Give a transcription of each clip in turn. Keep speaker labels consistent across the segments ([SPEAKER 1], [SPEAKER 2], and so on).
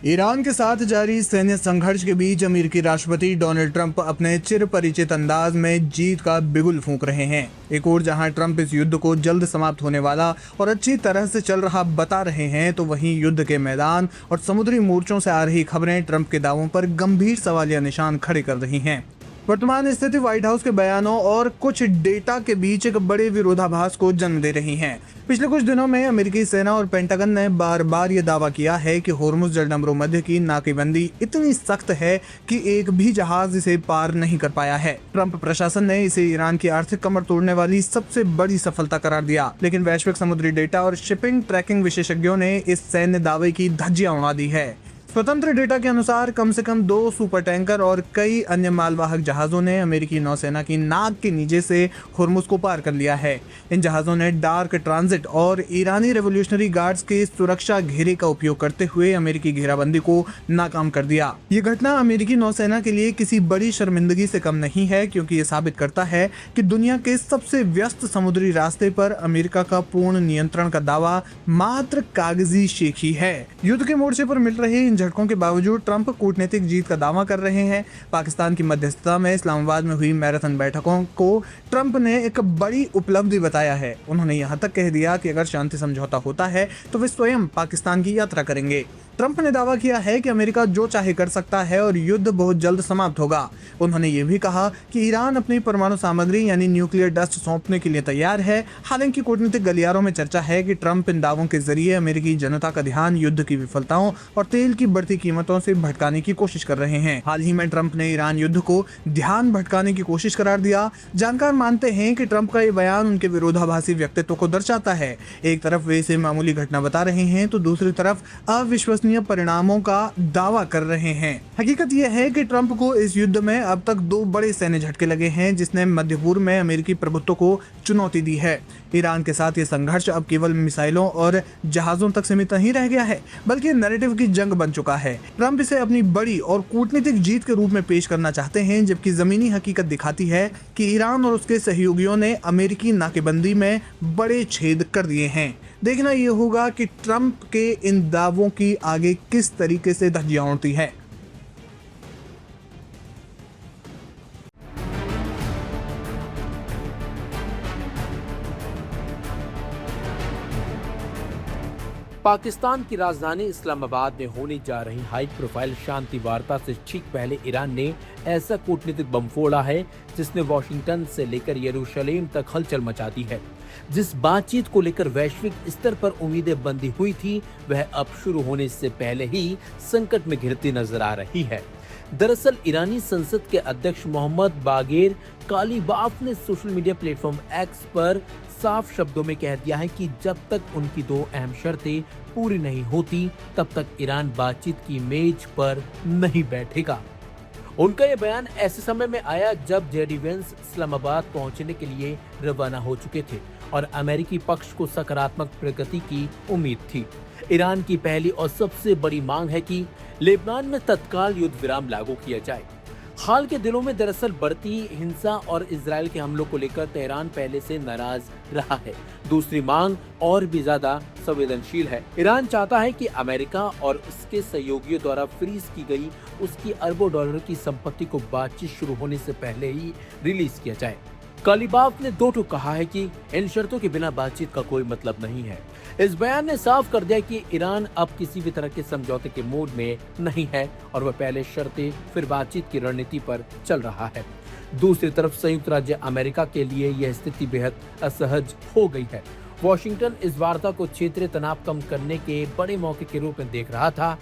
[SPEAKER 1] Iran के साथ जारी सैन्य संघर्ष के बीच अमेरिकी राष्ट्रपति डोनाल्ड ट्रंप अपने चिर परिचित अंदाज में जीत का बिगुल फूंक रहे हैं। एक ओर जहां ट्रंप इस युद्ध को जल्द समाप्त होने वाला और अच्छी तरह से चल रहा बता रहे हैं, तो वहीं युद्ध के मैदान और समुद्री मोर्चों से आ रही खबरें ट्रंप के दावों पर गंभीर सवालिया निशान खड़े कर रही हैं। वर्तमान स्थिति व्हाइट हाउस के बयानों और कुछ डेटा के बीच एक बड़े विरोधाभास को जन्म दे रही है। पिछले कुछ दिनों में अमेरिकी सेना और पेंटागन ने बार बार ये दावा किया है कि होर्मुज जलडमरू मध्य की नाकेबंदी इतनी सख्त है कि एक भी जहाज इसे पार नहीं कर पाया है। ट्रंप प्रशासन ने इसे ईरान की आर्थिक कमर तोड़ने वाली सबसे बड़ी सफलता करार दिया, लेकिन वैश्विक समुद्री डेटा और शिपिंग ट्रैकिंग विशेषज्ञों ने इस सैन्य दावे की धज्जियां उड़ा दी है। स्वतंत्र डेटा के अनुसार कम से कम 2 सुपर टैंकर और कई अन्य मालवाहक जहाजों ने अमेरिकी नौसेना की नाक के नीचे से होर्मुज को पार कर लिया है। इन जहाजों ने डार्क ट्रांजिट और ईरानी रेवोल्यूशनरी गार्ड्स के सुरक्षा घेरे का उपयोग करते हुए अमेरिकी घेराबंदी को नाकाम कर दिया। ये घटना अमेरिकी नौसेना के लिए किसी बड़ी शर्मिंदगी से कम नहीं है, क्योंकि ये साबित करता है कि दुनिया के सबसे व्यस्त समुद्री रास्ते पर अमेरिका का पूर्ण नियंत्रण का दावा मात्र कागजी शेखी है। युद्ध के मोर्चे पर मिल रहे इन झटकों के बावजूद ट्रंप कूटनीतिक जीत का दावा कर रहे हैं। पाकिस्तान की मध्यस्थता में इस्लामाबाद में हुई मैराथन बैठकों को ट्रंप ने एक बड़ी उपलब्धि बताया है। उन्होंने यहां तक कह दिया कि अगर शांति समझौता होता है तो वे स्वयं पाकिस्तान की यात्रा करेंगे। ट्रंप ने दावा किया है कि अमेरिका जो चाहे कर सकता है और युद्ध बहुत जल्द समाप्त होगा। उन्होंने ये भी कहा कि ईरान अपनी परमाणु सामग्री यानी न्यूक्लियर डस्ट सौंपने के लिए तैयार है। हालांकि कूटनीतिक गलियारों में चर्चा है कि ट्रंप इन दावों के जरिए अमेरिकी जनता का ध्यान युद्ध की विफलताओं और तेल की बढ़ती कीमतों से भटकाने की कोशिश कर रहे हैं। हाल ही में ट्रंप ने ईरान युद्ध को ध्यान भटकाने की कोशिश करार दिया। जानकार मानते हैं कि ट्रंप का ये बयान उनके विरोधाभासी व्यक्तित्व को दर्शाता है। एक तरफ वे इसे मामूली घटना बता रहे हैं, तो दूसरी तरफ अविश्वसनीय परिणामों का दावा कर रहे हैं। हकीकत यह है कि ट्रंप को इस युद्ध में अब तक 2 बड़े सैन्य झटके लगे हैं, जिसने मध्य पूर्व में अमेरिकी प्रभुत्व को चुनौती दी है। ईरान के साथ ये संघर्ष अब केवल मिसाइलों और जहाजों तक सीमित नहीं रह गया है, बल्कि नैरेटिव की जंग बन चुका है। ट्रंप इसे अपनी बड़ी और कूटनीतिक जीत के रूप में पेश करना चाहते हैं, जबकि जमीनी हकीकत दिखाती है कि ईरान और उसके सहयोगियों ने अमेरिकी नाकेबंदी में बड़े छेद कर दिए हैं। देखना यह होगा कि ट्रंप के इन दावों की आगे किस तरीके से धज्जियां उड़ती है।
[SPEAKER 2] पाकिस्तान की राजधानी इस्लामाबाद में होने जा रही हाई प्रोफाइल शांति वार्ता से ठीक पहले ईरान ने ऐसा कूटनीतिक बम फोड़ा है जिसने वॉशिंगटन से लेकर यरूशलेम तक हलचल मचा दी है। जिस बातचीत को लेकर वैश्विक स्तर पर उम्मीदें बंधी हुई थी, वह अब शुरू होने से पहले ही संकट में घिरती नजर आ रही है। दरअसल ईरानी संसद के अध्यक्ष मोहम्मद बागेर कालीबाफ ने सोशल मीडिया प्लेटफॉर्म एक्स पर साफ शब्दों में कह दिया है कि जब तक उनकी 2 अहम शर्तें पूरी नहीं होती, तब तक ईरान बातचीत की मेज पर नहीं बैठेगा। उनका यह बयान ऐसे समय में आया जब जेडी वेंस इस्लामाबाद पहुंचने के लिए रवाना हो चुके थे और अमेरिकी पक्ष को सकारात्मक प्रगति की उम्मीद थी। ईरान की पहली और सबसे बड़ी मांग है कि लेबनान में तत्काल युद्ध विराम लागू किया जाए। हाल के दिनों में दरअसल बढ़ती हिंसा और इजरायल के हमलों को लेकर तेहरान पहले से नाराज रहा है। दूसरी मांग और भी ज्यादा संवेदनशील है। ईरान चाहता है कि अमेरिका और उसके सहयोगियों द्वारा फ्रीज की गई उसकी अरबों डॉलर की संपत्ति को बातचीत शुरू होने से पहले ही रिलीज किया जाए। कालीबाफ ने 2 टूक कहा है कि इन शर्तों के बिना बातचीत का कोई मतलब नहीं है। इस बयान ने साफ कर दिया कि ईरान अब किसी भी तरह के समझौते के मूड में नहीं है और वह पहले शर्तें फिर बातचीत की रणनीति पर चल रहा है। दूसरी तरफ संयुक्त राज्य अमेरिका के लिए यह स्थिति बेहद असहज हो गई है। वॉशिंगटन इस वार्ता को क्षेत्रीय तनाव कम करने के बड़े मौके के रूप में देख रहा था,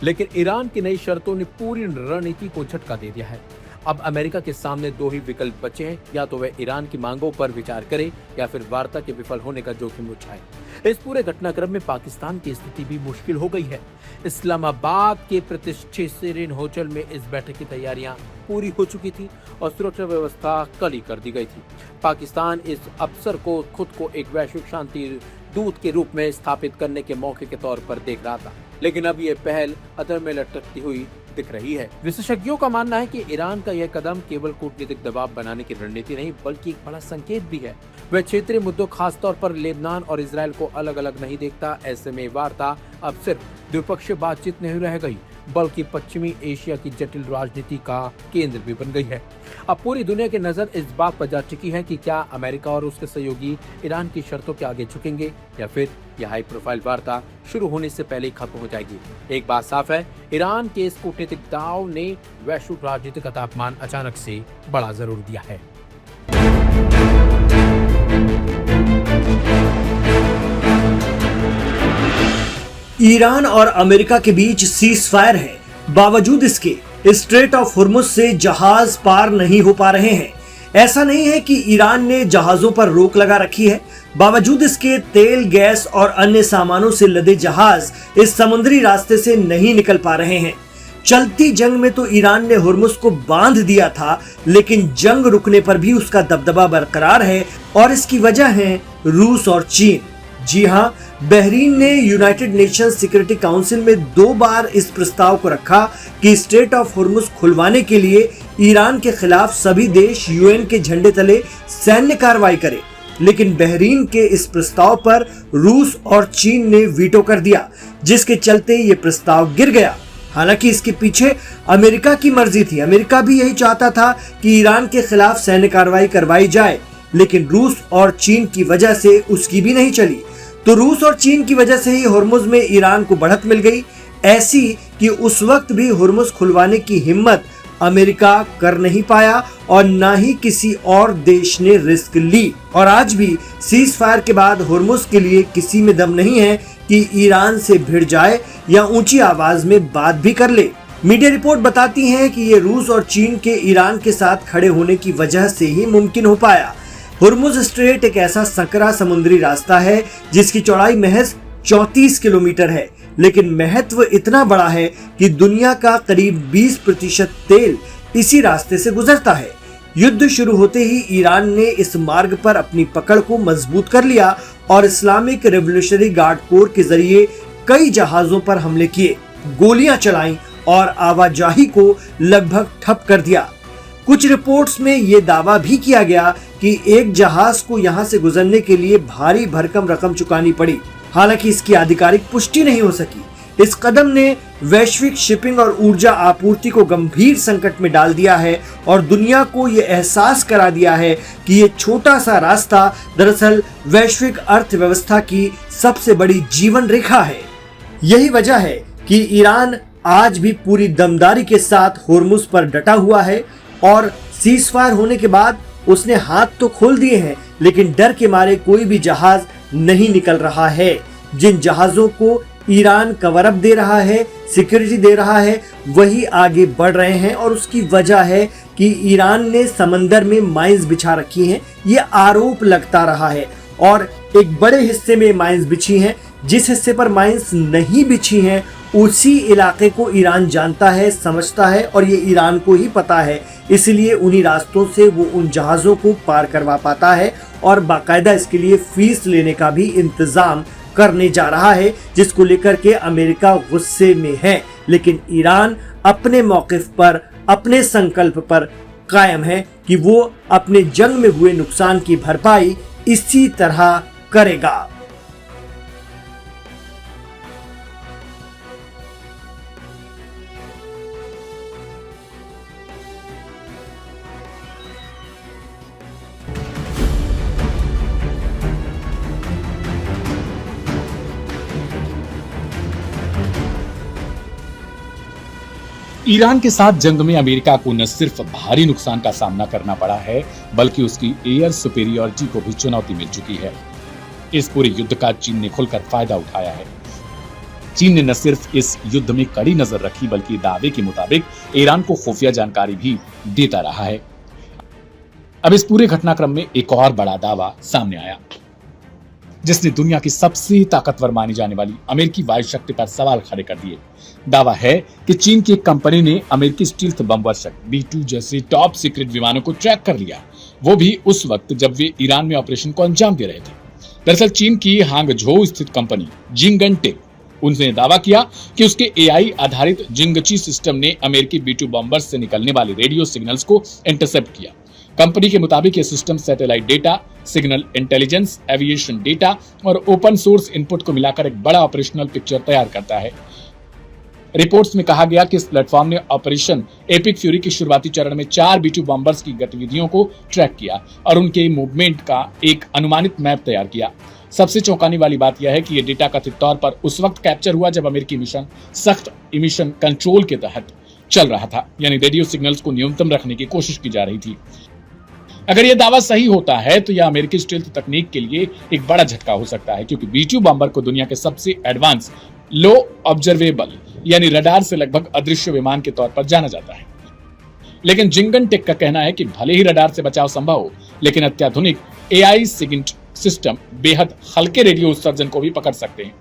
[SPEAKER 2] लेकिन ईरान की नई शर्तों ने पूरी रणनीति को झटका दे दिया है। अब अमेरिका के सामने 2 ही विकल्प बचे हैं, या तो वह ईरान की मांगों पर विचार करे या फिर वार्ता के विफल होने का जोखिम उठाए। इस पूरे घटनाक्रम में पाकिस्तान की स्थिति भी मुश्किल हो गई है। इस्लामाबाद के प्रतिष्ठित सेरेन होटल में इस बैठक की तैयारियां पूरी हो चुकी थी और सुरक्षा व्यवस्था कड़ी कर दी गई थी। पाकिस्तान इस अवसर को खुद को एक वैश्विक शांति दूत के रूप में स्थापित करने के मौके के तौर पर देख रहा था, लेकिन अब ये पहल अधर में लटकती हुई दिख रही है। विशेषज्ञों का मानना है कि ईरान का यह कदम केवल कूटनीतिक दबाव बनाने की रणनीति नहीं बल्कि एक बड़ा संकेत भी है। वह क्षेत्रीय मुद्दों खासतौर पर लेबनान और इजराइल को अलग अलग नहीं देखता। ऐसे में वार्ता अब सिर्फ द्विपक्षीय बातचीत नहीं रह गई बल्कि पश्चिमी एशिया की जटिल राजनीति का केंद्र भी बन गई है। अब पूरी दुनिया की नजर इस बात पर जा चुकी है कि क्या अमेरिका और उसके सहयोगी ईरान की शर्तों के आगे झुकेंगे या फिर यह हाई प्रोफाइल वार्ता शुरू होने से पहले ही खत्म हो जाएगी। एक बात साफ है, ईरान के इस कूटनीतिक दाव ने वैश्विक राजनीति का तापमान अचानक से बढ़ा जरूर दिया है।
[SPEAKER 3] ईरान और अमेरिका के बीच सीज फायर है, बावजूद इसके स्ट्रेट ऑफ हुर्मुज से जहाज पार नहीं हो पा रहे हैं। ऐसा नहीं है कि ईरान ने जहाजों पर रोक लगा रखी है, बावजूद इसके तेल, गैस और अन्य सामानों से लदे जहाज इस समुद्री रास्ते से नहीं निकल पा रहे हैं। चलती जंग में तो ईरान ने हुर्मुज को बांध दिया था, लेकिन जंग रुकने पर भी उसका दबदबा बरकरार है और इसकी वजह है रूस और चीन। जी हाँ, बहरीन ने यूनाइटेड नेशंस सिक्योरिटी काउंसिल में 2 बार इस प्रस्ताव को रखा कि स्ट्रेट ऑफ हुर्मुज खुलवाने के लिए ईरान के खिलाफ सभी देश यूएन के झंडे तले सैन्य कार्रवाई करें, लेकिन बहरीन के इस प्रस्ताव पर रूस और चीन ने वीटो कर दिया, जिसके चलते ये प्रस्ताव गिर गया। हालांकि इसके पीछे अमेरिका की मर्जी थी। अमेरिका भी यही चाहता था कि ईरान के खिलाफ सैन्य कार्रवाई करवाई जाए, लेकिन रूस और चीन की वजह से उसकी भी नहीं चली। तो रूस और चीन की वजह से ही हुर्मुज में ईरान को बढ़त मिल गई, ऐसी कि उस वक्त भी हुर्मुज खुलवाने की हिम्मत अमेरिका कर नहीं पाया और ना ही किसी और देश ने रिस्क ली। और आज भी सीज फायर के बाद हुर्मुज के लिए किसी में दम नहीं है कि ईरान से भिड़ जाए या ऊंची आवाज में बात भी कर ले। मीडिया रिपोर्ट बताती है कि ये रूस और चीन के ईरान के साथ खड़े होने की वजह से ही मुमकिन हो पाया। हुर्मुज स्ट्रेट एक ऐसा संकरा समुद्री रास्ता है जिसकी चौड़ाई महज 34 किलोमीटर है, लेकिन महत्व इतना बड़ा है कि दुनिया का करीब 20% तेल इसी रास्ते से गुजरता है। युद्ध शुरू होते ही ईरान ने इस मार्ग पर अपनी पकड़ को मजबूत कर लिया और इस्लामिक रेवोल्यूशनरी गार्ड कोर के जरिए कई जहाजों पर हमले किए, गोलियां चलाई और आवाजाही को लगभग ठप कर दिया। कुछ रिपोर्ट्स में ये दावा भी किया गया कि एक जहाज को यहां से गुजरने के लिए भारी भरकम रकम चुकानी पड़ी। हालांकि इसकी आधिकारिक पुष्टि नहीं हो सकी। इस कदम ने वैश्विक शिपिंग और ऊर्जा आपूर्ति को गंभीर संकट में डाल दिया है और दुनिया को ये एहसास करा दिया है कि ये छोटा सा रास्ता दरअसल वैश्विक अर्थव्यवस्था की सबसे बड़ी जीवन रेखा है। यही वजह है कि ईरान आज भी पूरी दमदारी के साथ हुर्मुज पर डटा हुआ है और सीज फायर होने के बाद उसने हाथ तो खोल दिए हैं, लेकिन डर के मारे कोई भी जहाज नहीं निकल रहा है। जिन जहाजों को ईरान कवर अप दे रहा है, सिक्योरिटी दे रहा है, वही आगे बढ़ रहे हैं और उसकी वजह है कि ईरान ने समंदर में माइंस बिछा रखी हैं। ये आरोप लगता रहा है और एक बड़े हिस्से में माइंस बिछी हैं। जिस हिस्से पर माइंस नहीं बिछी हैं उसी इलाके को ईरान जानता है, समझता है और ये ईरान को ही पता है, इसलिए उन्हीं रास्तों से वो उन जहाजों को पार करवा पाता है और बाकायदा इसके लिए फीस लेने का भी इंतजाम करने जा रहा है, जिसको लेकर के अमेरिका गुस्से में है। लेकिन ईरान अपने मौकिफ पर, अपने संकल्प पर कायम है कि वो अपने जंग में हुए नुकसान की भरपाई इसी तरह करेगा।
[SPEAKER 4] ईरान के साथ जंग में अमेरिका को न सिर्फ भारी नुकसान का सामना करना पड़ा है, बल्कि उसकी एयर सुपेरियरिटी को भी चुनौती मिल चुकी है। इस पूरे युद्ध का चीन ने खुलकर फायदा उठाया है। चीन ने न सिर्फ इस युद्ध में कड़ी नजर रखी, बल्कि दावे के मुताबिक ईरान को खुफिया जानकारी भी देता रहा है। अब इस पूरे घटनाक्रम में एक और बड़ा दावा सामने आया, जिसने दुनिया की सबसे ताकतवर मानी जाने वाली अमेरिकी वायु शक्ति पर सवाल खड़े कर दिए। दावा है कि चीन की एक कंपनी ने अमेरिकी स्टील्थ बमवर्षक B-2 जैसे टॉप सीक्रेट विमानों को ट्रैक कर लिया, वो भी उस वक्त जब वे ईरान में ऑपरेशन को अंजाम दे रहे थे। दरअसल चीन की हांगझोउ स्थित कंपनी जिंगन टेक उनने दावा किया कि उसके एआई आधारित जिंगची सिस्टम ने अमेरिकी B-2 बॉम्बर्स से निकलने वाले रेडियो सिग्नल्स को इंटरसेप्ट किया। कंपनी के मुताबिक यह system satellite data, signal intelligence, aviation data और ओपन सोर्स इनपुट को मिलाकर एक बड़ा ऑपरेशनल पिक्चर तैयार करता है। रिपोर्ट्स में कहा गया कि इस प्लेटफॉर्म ने ऑपरेशन एपिक फ्यूरी के शुरुआती चरण में 4 B-2 बॉम्बर्स की गतिविधियों को ट्रैक किया और उनके मूवमेंट का एक अनुमानित मैप तैयार किया। सबसे चौंकाने वाली बात यह है कि यह डेटा कथित तौर पर उस वक्त कैप्चर हुआ जब अमेरिकी मिशन सख्त इमिशन कंट्रोल के तहत चल रहा था, यानी रेडियो सिग्नल्स को न्यूनतम रखने की कोशिश की जा रही थी। अगर यह दावा सही होता है तो यह अमेरिकी स्टील्थ तकनीक के लिए एक बड़ा झटका हो सकता है, क्योंकि B-2 बॉम्बर को दुनिया के सबसे एडवांस लो ऑब्जर्वेबल यानी रडार से लगभग अदृश्य विमान के तौर पर जाना जाता है। लेकिन जिंगन टेक का कहना है कि भले ही रडार से बचाव संभव हो, लेकिन अत्याधुनिक एआई सिग्नल सिस्टम बेहद हल्के रेडियो उत्सर्जन को भी पकड़ सकते हैं।